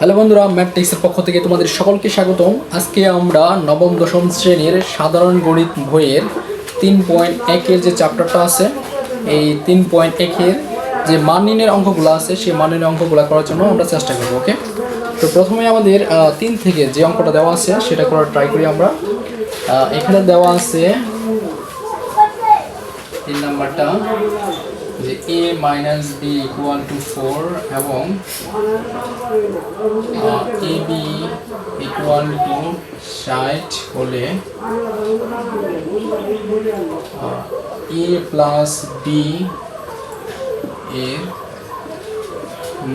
Hello বন্ধুরা, ম্যাথটিক্সের পক্ষ থেকে তোমাদের সকলকে স্বাগতম। আজকে আমরা নবম দশম শ্রেণীর সাধারণ গণিত বইয়ের 3.1-এর যে চ্যাপ্টারটা আছে, এই 3.1-এর যে মান নির্ণয়ের অঙ্কগুলো আছে, সেই মান নির্ণয়ের অঙ্কগুলো করার জন্য আমরা চেষ্টা করব। ওকে, তো প্রথমে আমাদের 3 থেকে যে অঙ্কটা দেওয়া আছে সেটা করার ট্রাই করি আমরা। এখানে দেওয়া আছে 3 নাম্বারটা যে a minus B equal to 4 এবং এ বি ইকুয়াল টু 60 হলে এ প্লাস বি এর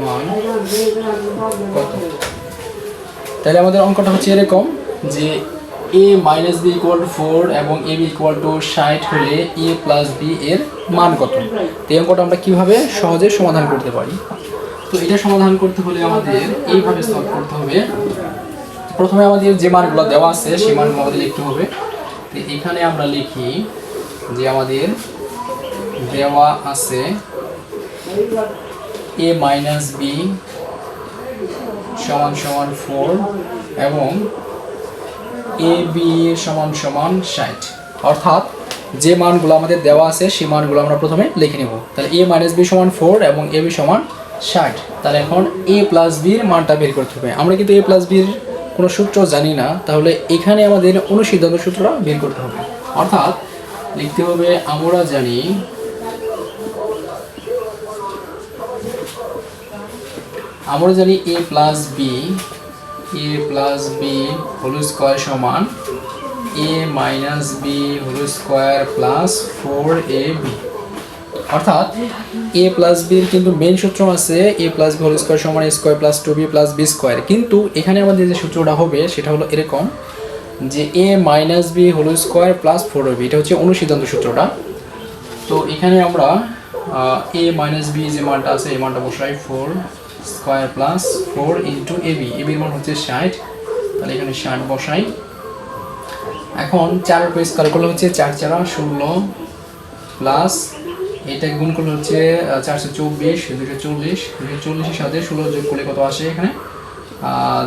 মান কত। তাহলে আমাদের অঙ্কটা হচ্ছে এরকম যে a minus B equal to 4 এবং এ বি ইকুয়াল টু 60 হলে এ প্লাস বি এর মান কত। তো এই অঙ্কটা আমরা কীভাবে সহজে সমাধান করতে পারি। তো এটা সমাধান করতে হলে আমাদের এইভাবে সলভ করতে হবে। প্রথমে আমাদের যে মানগুলো দেওয়া আছে সেই মানগুলো আমাদের লিখতে হবে। তো এখানে আমরা লিখি যে আমাদের দেওয়া আছে a মাইনাস বি সমান সমান 4 এবং এ বি সমান সমান 60। অর্থাৎ যে মানগুলো আমাদের দেওয়া আছে সেই মানগুলো আমরা প্রথমে লিখে নেব। তাহলে এ মাইনাস বি সমান 4 এবং এ বি সমান 60। তাহলে এখন এ প্লাস বির মানটা বের করতে হবে। আমরা কিন্তু এ প্লাস বির কোনো সূত্র জানি না, তাহলে এখানে আমাদের অনুসিদ্ধান্ত সূত্রটা বের করতে হবে। অর্থাৎ লিখতে হবে আমরা জানি a plus b whole square সমান a minus b whole square plus 4ab। অর্থাৎ এ প্লাস বির কিন্তু মেন সূত্র আছে a plus b whole square সমান a square plus 2b plus b square, কিন্তু এখানে আমাদের যে সূত্রটা হবে সেটা হলো এরকম যে a minus b whole square plus 4ab। এটা হচ্ছে অনুসিদ্ধান্ত সূত্রটা। তো এখানে আমরা এ মাইনাস বি যে মানটা আছে এই মানটা বসাই 4 স্কোয়ার প্লাস 4 ইন্টু এবির মান হচ্ছে 60। তাহলে এখানে 60 বসাই। এখন 4 উপর স্কোয়ার করলে হচ্ছে 4 4 16 প্লাস এটা গুণ করলে হচ্ছে 424 240 240-এর সাথে 16 যোগ করলে কত আসে এখানে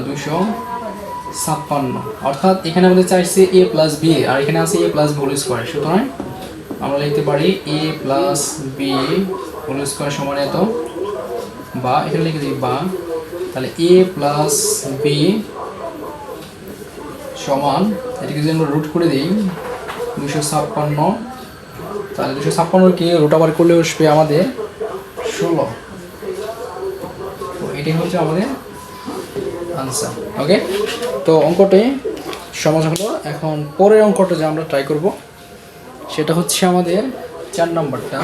256। অর্থাৎ এখানে আমাদের চাইছে এ প্লাস বি আর এখানে আছে a plus b whole square. সুতরাং আমরা লিখতে পারি এ প্লাস বি হোল স্কোয়ার সমান এত, বা এখানে লিখে দিই বা, তাহলে এ প্লাস বি সমান এটাকে যদি আমরা রুট করে দিই 256। তাহলে 256কে রুট আবার করলে আসবে আমাদের 16। তো এটাই হচ্ছে আমাদের আনসার। ওকে, তো অঙ্কটি সমাধান হলো। এখন পরের অঙ্কটা যে আমরা ট্রাই করব সেটা হচ্ছে আমাদের 4 নম্বরটা।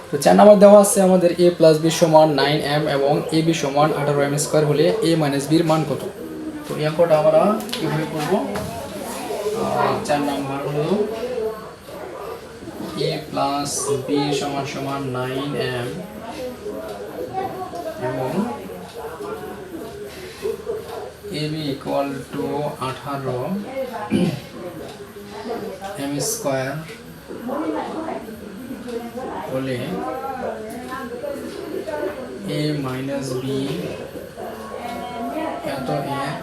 তো 4 নম্বর দেওয়া আছে আমাদের এ প্লাস বি সমান 9m এবং এ বি সমান 18m স্কোয়ার হলে এ মাইনাস বির মান কত। তো এই অঙ্কটা আমরা কীভাবে করব। 4 নম্বর হলো এ প্লাস বি সমান সমান 9m এবং a b equal to 18m square হলে এ মাইনাস বি এত এর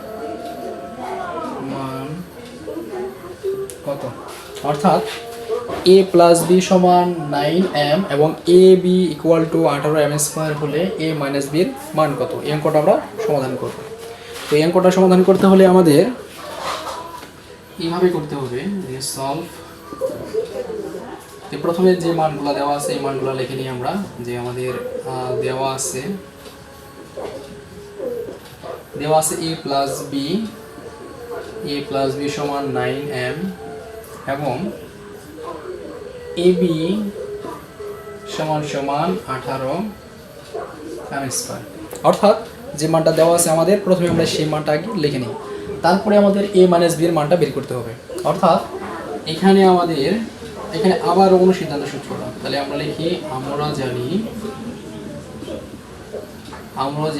মান কত। অর্থাৎ এ প্লাস বি সমান 9m এবং a b equal to 18m square হলে এ মাইনাস বির মান কত। এই অঙ্কটা আমরা সমাধান করব। তো এই অঙ্কটা সমাধান করতে হলে আমাদের এইভাবে করতে হবে যে সলভ। তো প্রথমে যে মানগুলো দেওয়া আছে এই মানগুলো লিখে নিই আমরা। যে আমাদের দেওয়া আছে এ প্লাস বি সমান 9m এবং এ বি সমান সমান 18m স্কোয়ার। অর্থাৎ যে মানটা দেওয়া আছে আমাদের প্রথমে আমরা সেই মানটা আগে লিখে নিই, তারপরে আমাদের এ মাইনাস বির মানটা বের করতে হবে। অর্থাৎ এখানে আবার অনুসিদ্ধান্ত সূত্রটা। তাহলে আমরা লিখি আমরা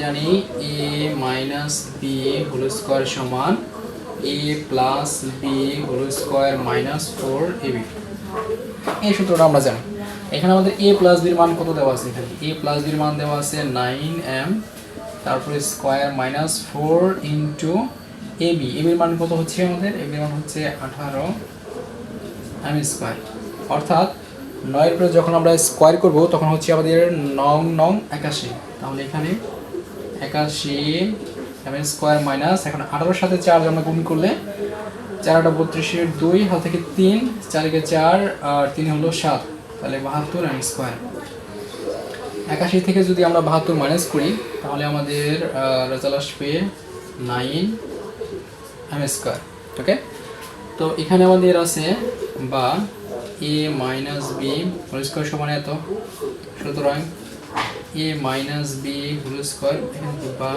জানি a minus b whole square সমান a plus b whole square minus 4ab। এই সূত্রটা আমরা জানি। এখানে আমাদের এ প্লাস বির মান কত দেওয়া আছে? এখানে এ প্লাস বির মান দেওয়া আছে 9m, তারপরে স্কোয়ার মাইনাস 4 ইন্টু এবি। এবির মান কত হচ্ছে আমাদের? এবির মান হচ্ছে 18m স্কোয়ার। অর্থাৎ 9 পরে যখন আমরা স্কোয়ার করব তখন হচ্ছে আমাদের 9 81। তাহলে এখানে 81m স্কোয়ার মাইনাস, এখন 18-এর সাথে 4 আমরা গুণ করলে 4 32 2 হাত থেকে 3, 4 কে 4 আর 3 হলো 7, তাহলে 72m স্কোয়ার। 81 থেকে যদি আমরা 72 মাইনাস করি তাহলে আমাদের রেজাল্ট আসবে 9m স্কোয়ার। ওকে, তো এখানে আমাদের আছে বা এ মাইনাস বি হোল স্কোয়ার সমান এত, সুতরাং এ মাইনাস বি হোল স্কোয়ার বা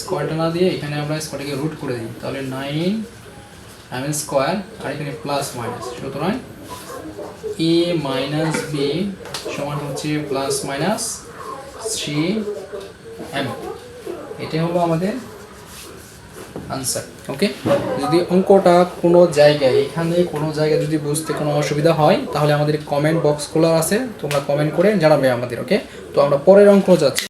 স্কোয়ারটা না দিয়ে এখানে আমরা স্কোয়ারটাকে রুট করে দিই, তাহলে 9m স্কোয়ার আর এখানে প্লাস মাইনাস, সুতরাং এ মাইনাস বি সমান হচ্ছে প্লাস মাইনাস 3m। এটাই হলো আমাদের আনসার। ওকে, যদি অঙ্কটা কোনো জায়গায় যদি বুঝতে কোনো অসুবিধা হয় তাহলে আমাদের কমেন্ট বক্স খোলা আছে, তোমরা কমেন্ট করে জানাবে আমাদের। ওকে, তো আমরা পরের অঙ্ক যাচ্ছি।